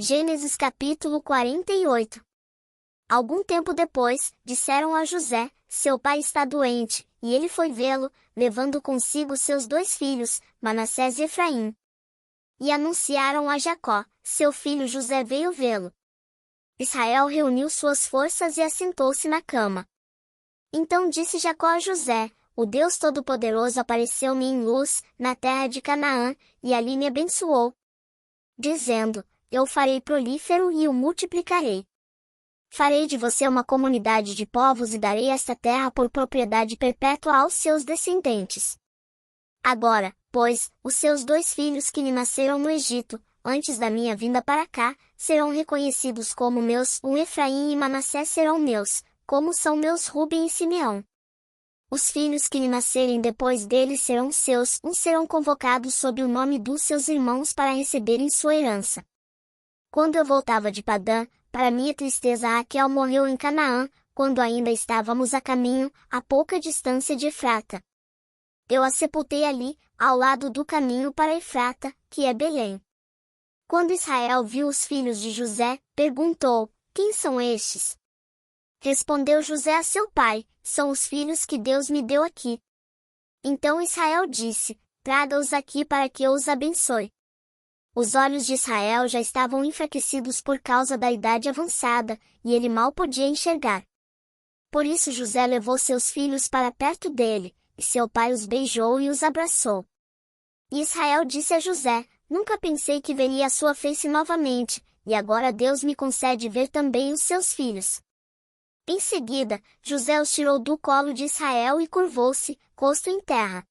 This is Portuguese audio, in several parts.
Gênesis capítulo 48. Algum tempo depois, disseram a José: seu pai está doente, e ele foi vê-lo, levando consigo seus 2 filhos, Manassés e Efraim. E anunciaram a Jacó: seu filho José veio vê-lo. Israel reuniu suas forças e assentou-se na cama. Então disse Jacó a José: o Deus Todo-Poderoso apareceu-me em luz, na terra de Canaã, e ali me abençoou, dizendo: eu farei prolífero e o multiplicarei. Farei de você uma comunidade de povos e darei esta terra por propriedade perpétua aos seus descendentes. Agora, pois, os seus 2 filhos que lhe nasceram no Egito, antes da minha vinda para cá, serão reconhecidos como meus, Efraim e Manassés serão meus, como são meus Rúben e Simeão. Os filhos que lhe nascerem depois deles serão seus, serão convocados sob o nome dos seus irmãos para receberem sua herança. Quando eu voltava de Padã, para minha tristeza Raquel morreu em Canaã, quando ainda estávamos a caminho, a pouca distância de Efrata. Eu a sepultei ali, ao lado do caminho para Efrata, que é Belém. Quando Israel viu os filhos de José, perguntou: quem são estes? Respondeu José a seu pai: são os filhos que Deus me deu aqui. Então Israel disse: traga-os aqui para que eu os abençoe. Os olhos de Israel já estavam enfraquecidos por causa da idade avançada, e ele mal podia enxergar. Por isso José levou seus filhos para perto dele, e seu pai os beijou e os abraçou. E Israel disse a José: nunca pensei que veria a sua face novamente, e agora Deus me concede ver também os seus filhos. Em seguida, José os tirou do colo de Israel e curvou-se, rosto em terra.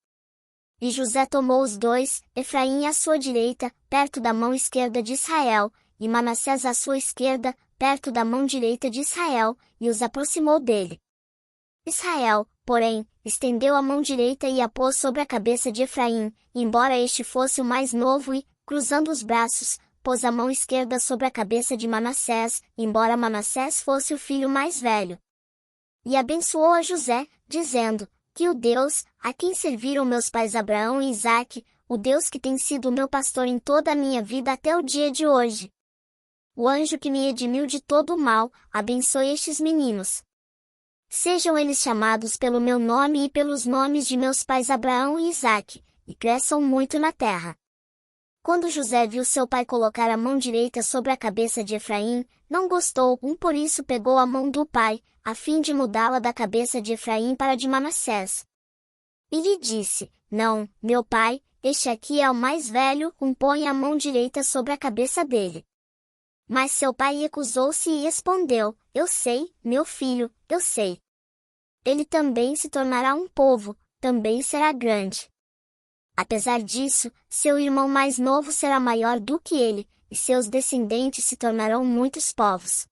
E José tomou os 2, Efraim à sua direita, perto da mão esquerda de Israel, e Manassés à sua esquerda, perto da mão direita de Israel, e os aproximou dele. Israel, porém, estendeu a mão direita e a pôs sobre a cabeça de Efraim, embora este fosse o mais novo e, cruzando os braços, pôs a mão esquerda sobre a cabeça de Manassés, embora Manassés fosse o filho mais velho. E abençoou a José, dizendo: que o Deus, a quem serviram meus pais Abraão e Isaque, o Deus que tem sido o meu pastor em toda a minha vida até o dia de hoje. O anjo que me redimiu de todo o mal, abençoe estes meninos. Sejam eles chamados pelo meu nome e pelos nomes de meus pais Abraão e Isaque, e cresçam muito na terra. Quando José viu seu pai colocar a mão direita sobre a cabeça de Efraim, não gostou, por isso pegou a mão do pai, a fim de mudá-la da cabeça de Efraim para a de Manassés. E lhe disse: não, meu pai, este aqui é o mais velho, põe a mão direita sobre a cabeça dele. Mas seu pai recusou-se e respondeu: eu sei, meu filho, eu sei. Ele também se tornará um povo, também será grande. Apesar disso, seu irmão mais novo será maior do que ele, e seus descendentes se tornarão muitos povos.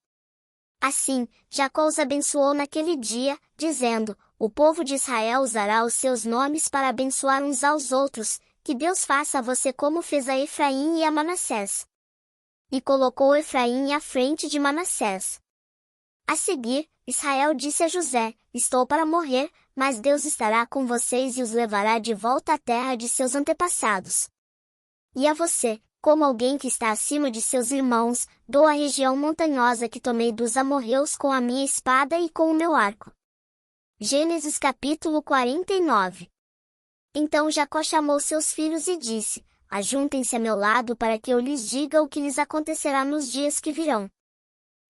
Assim, Jacó os abençoou naquele dia, dizendo: o povo de Israel usará os seus nomes para abençoar uns aos outros, que Deus faça a você como fez a Efraim e a Manassés. E colocou Efraim à frente de Manassés. A seguir, Israel disse a José: estou para morrer, mas Deus estará com vocês e os levará de volta à terra de seus antepassados. E a você, como alguém que está acima de seus irmãos, dou a região montanhosa que tomei dos amorreus com a minha espada e com o meu arco. Gênesis capítulo 49. Então Jacó chamou seus filhos e disse: ajuntem-se a meu lado para que eu lhes diga o que lhes acontecerá nos dias que virão.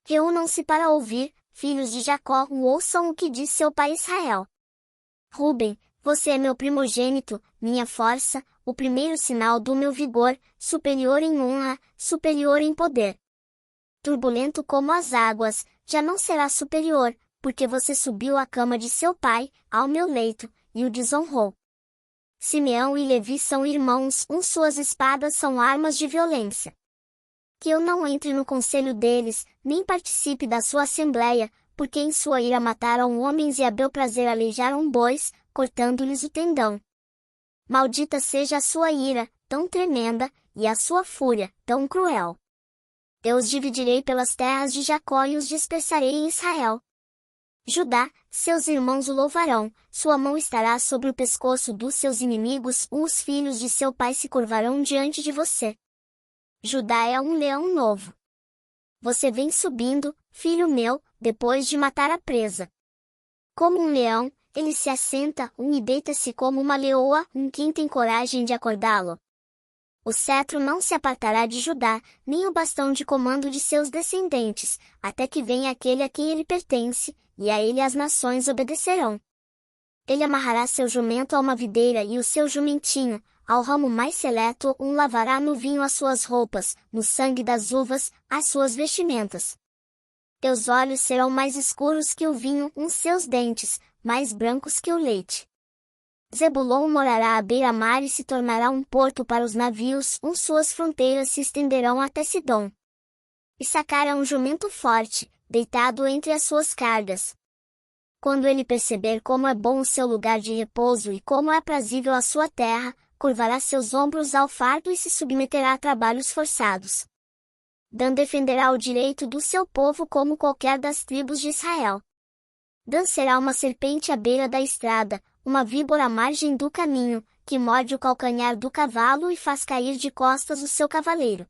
Reúnam-se para ouvir, filhos de Jacó, ouçam o que diz seu pai Israel. Rúben, você é meu primogênito, minha força, o primeiro sinal do meu vigor, superior em honra, superior em poder. Turbulento como as águas, já não será superior, porque você subiu à cama de seu pai, ao meu leito, e o desonrou. Simeão e Levi são irmãos, suas espadas são armas de violência. Que eu não entre no conselho deles, nem participe da sua assembleia, porque em sua ira mataram homens e a bel prazer aleijaram bois, cortando-lhes o tendão. Maldita seja a sua ira, tão tremenda, e a sua fúria, tão cruel. Eu os dividirei pelas terras de Jacó e os dispersarei em Israel. Judá, seus irmãos o louvarão, sua mão estará sobre o pescoço dos seus inimigos, os filhos de seu pai se curvarão diante de você. Judá é um leão novo. você vem subindo, filho meu, depois de matar a presa. Como um leão, ele se assenta, e deita-se como uma leoa, quem tem coragem de acordá-lo. O cetro não se apartará de Judá, nem o bastão de comando de seus descendentes, até que venha aquele a quem ele pertence, e a ele as nações obedecerão. Ele amarrará seu jumento a uma videira e o seu jumentinho, ao ramo mais seleto, lavará no vinho as suas roupas, no sangue das uvas, as suas vestimentas. Teus olhos serão mais escuros que o vinho, seus dentes, mais brancos que o leite. Zebulon morará à beira-mar e se tornará um porto para os navios, suas fronteiras se estenderão até Sidom. Issacar é um jumento forte, deitado entre as suas cargas. Quando ele perceber como é bom o seu lugar de repouso e como é aprazível a sua terra, curvará seus ombros ao fardo e se submeterá a trabalhos forçados. Dan defenderá o direito do seu povo como qualquer das tribos de Israel. Dan será uma serpente à beira da estrada, uma víbora à margem do caminho, que morde o calcanhar do cavalo e faz cair de costas o seu cavaleiro.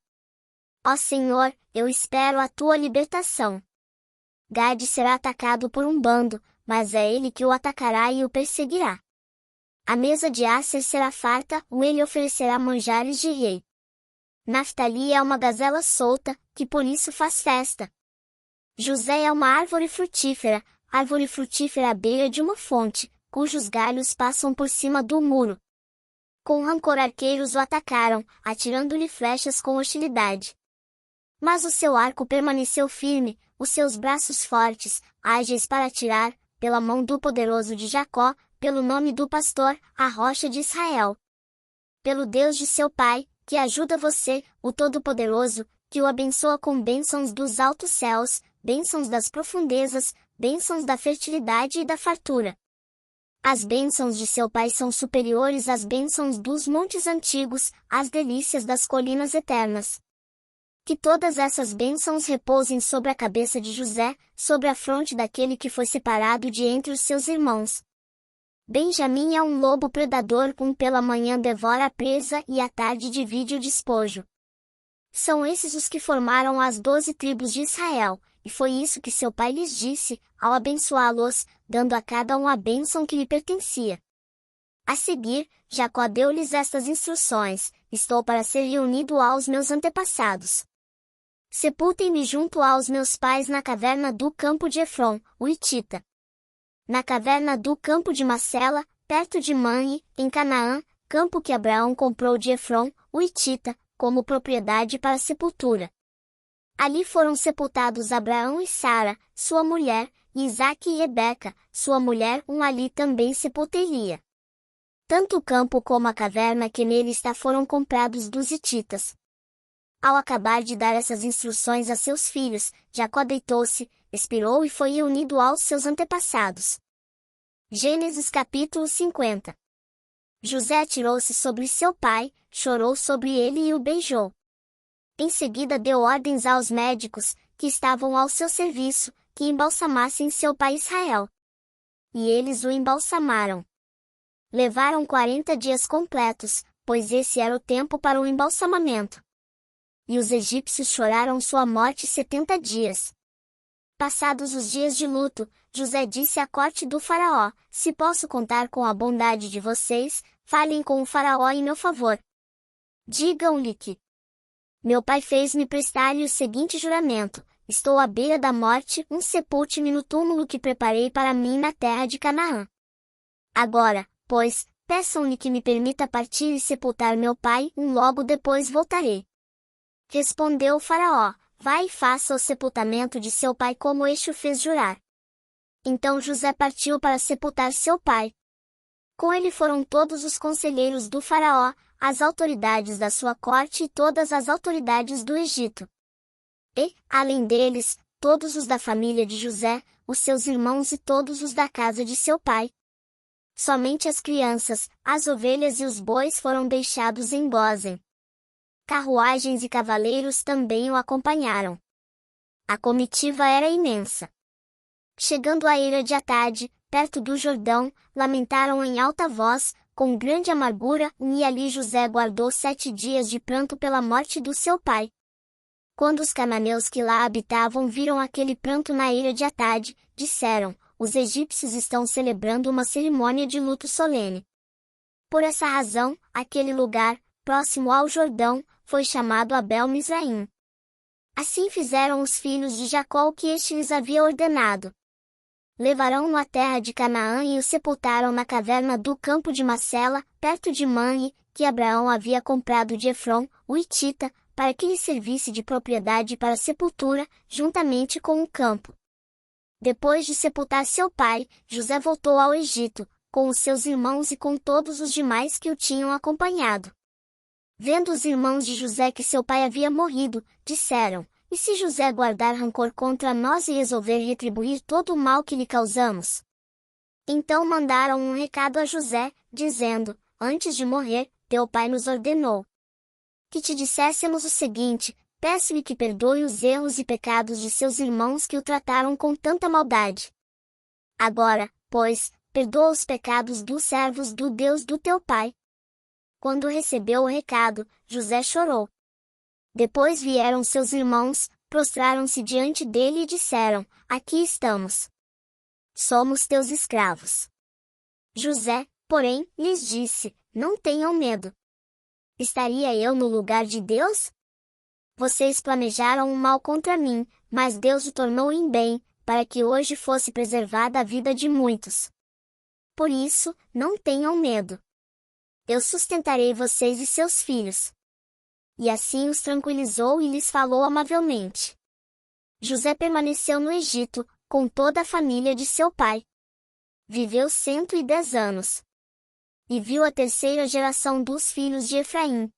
Ó Senhor, eu espero a tua libertação. Gade será atacado por um bando, mas é ele que o atacará e o perseguirá. A mesa de Asser será farta, ele oferecerá manjares de rei. Naftali é uma gazela solta, que por isso faz festa. José é uma árvore frutífera à beira de uma fonte, cujos galhos passam por cima do muro. Com rancor arqueiros o atacaram, atirando-lhe flechas com hostilidade. Mas o seu arco permaneceu firme, os seus braços fortes, ágeis para atirar, pela mão do poderoso de Jacó, pelo nome do pastor, a rocha de Israel. Pelo Deus de seu pai, que ajuda você, o Todo-Poderoso, que o abençoa com bênçãos dos altos céus, bênçãos das profundezas, bênçãos da fertilidade e da fartura. As bênçãos de seu pai são superiores às bênçãos dos montes antigos, às delícias das colinas eternas. Que todas essas bênçãos repousem sobre a cabeça de José, sobre a fronte daquele que foi separado de entre os seus irmãos. Benjamim é um lobo predador, pela manhã devora a presa e à tarde divide o despojo. São esses os que formaram as 12 tribos de Israel, e foi isso que seu pai lhes disse, ao abençoá-los, dando a cada um a bênção que lhe pertencia. A seguir, Jacó deu-lhes estas instruções: estou para ser reunido aos meus antepassados. Sepultem-me junto aos meus pais na caverna do campo de Efron, o Hitita. Na caverna do campo de Macela, perto de Manre, em Canaã, campo que Abraão comprou de Efron, o Hitita, como propriedade para sepultura. Ali foram sepultados Abraão e Sara, sua mulher, e Isaque e Rebeca, sua mulher, ali também sepultaria. Tanto o campo como a caverna que nele está foram comprados dos hititas. Ao acabar de dar essas instruções a seus filhos, Jacó deitou-se, expirou e foi reunido aos seus antepassados. Gênesis capítulo 50. José atirou-se sobre seu pai, chorou sobre ele e o beijou. Em seguida deu ordens aos médicos, que estavam ao seu serviço, que embalsamassem seu pai Israel. E eles o embalsamaram. Levaram 40 dias completos, pois esse era o tempo para o embalsamamento. E os egípcios choraram sua morte 70 dias. Passados os dias de luto, José disse à corte do faraó: se posso contar com a bondade de vocês, falem com o faraó em meu favor. Digam-lhe que meu pai fez-me prestar-lhe o seguinte juramento: estou à beira da morte, sepulte-me no túmulo que preparei para mim na terra de Canaã. Agora, pois, peçam-lhe que me permita partir e sepultar meu pai, logo depois voltarei. Respondeu o faraó: vai e faça o sepultamento de seu pai como este o fez jurar. Então José partiu para sepultar seu pai. Com ele foram todos os conselheiros do faraó, as autoridades da sua corte e todas as autoridades do Egito. E, além deles, todos os da família de José, os seus irmãos e todos os da casa de seu pai. Somente as crianças, as ovelhas e os bois foram deixados em Gósen. Carruagens e cavaleiros também o acompanharam. A comitiva era imensa. Chegando à eira de Atade, perto do Jordão, lamentaram em alta voz, com grande amargura, e ali José guardou 7 dias de pranto pela morte do seu pai. Quando os cananeus que lá habitavam viram aquele pranto na ilha de Atade, disseram: os egípcios estão celebrando uma cerimônia de luto solene. Por essa razão, aquele lugar, próximo ao Jordão, foi chamado Abel-Mizraim. Assim fizeram os filhos de Jacó o que este lhes havia ordenado. Levaram-no à terra de Canaã e o sepultaram na caverna do campo de Macela, perto de Manre, que Abraão havia comprado de Efron, o hitita, para que lhe servisse de propriedade para sepultura, juntamente com o campo. Depois de sepultar seu pai, José voltou ao Egito, com os seus irmãos e com todos os demais que o tinham acompanhado. Vendo os irmãos de José que seu pai havia morrido, disseram: e se José guardar rancor contra nós e resolver retribuir todo o mal que lhe causamos? Então mandaram um recado a José, dizendo: antes de morrer, teu pai nos ordenou que te disséssemos o seguinte: peço-lhe que perdoe os erros e pecados de seus irmãos que o trataram com tanta maldade. Agora, pois, perdoa os pecados dos servos do Deus do teu pai. Quando recebeu o recado, José chorou. Depois vieram seus irmãos, prostraram-se diante dele e disseram: aqui estamos. Somos teus escravos. José, porém, lhes disse: não tenham medo. Estaria eu no lugar de Deus? Vocês planejaram um mal contra mim, mas Deus o tornou em bem, para que hoje fosse preservada a vida de muitos. Por isso, não tenham medo. Eu sustentarei vocês e seus filhos. E assim os tranquilizou e lhes falou amavelmente. José permaneceu no Egito, com toda a família de seu pai. Viveu 110 anos. E viu a terceira geração dos filhos de Efraim.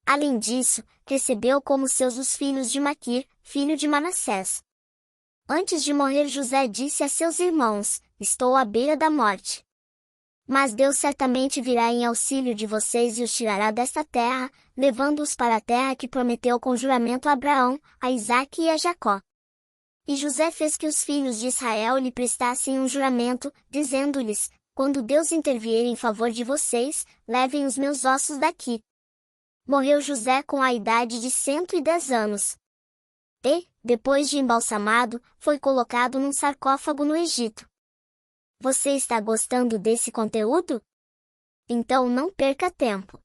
Além disso, recebeu como seus os filhos de Maquir, filho de Manassés. Antes de morrer, José disse a seus irmãos: estou à beira da morte. Mas Deus certamente virá em auxílio de vocês e os tirará desta terra, levando-os para a terra que prometeu com juramento a Abraão, a Isaque e a Jacó. E José fez que os filhos de Israel lhe prestassem um juramento, dizendo-lhes: quando Deus intervier em favor de vocês, levem os meus ossos daqui. Morreu José com a idade de 110 anos. E, depois de embalsamado, foi colocado num sarcófago no Egito. Você está gostando desse conteúdo? Então não perca tempo.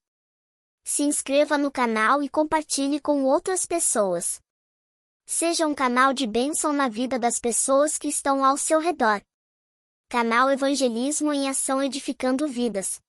Se inscreva no canal e compartilhe com outras pessoas. Seja um canal de bênção na vida das pessoas que estão ao seu redor. Canal Evangelismo em Ação, edificando vidas.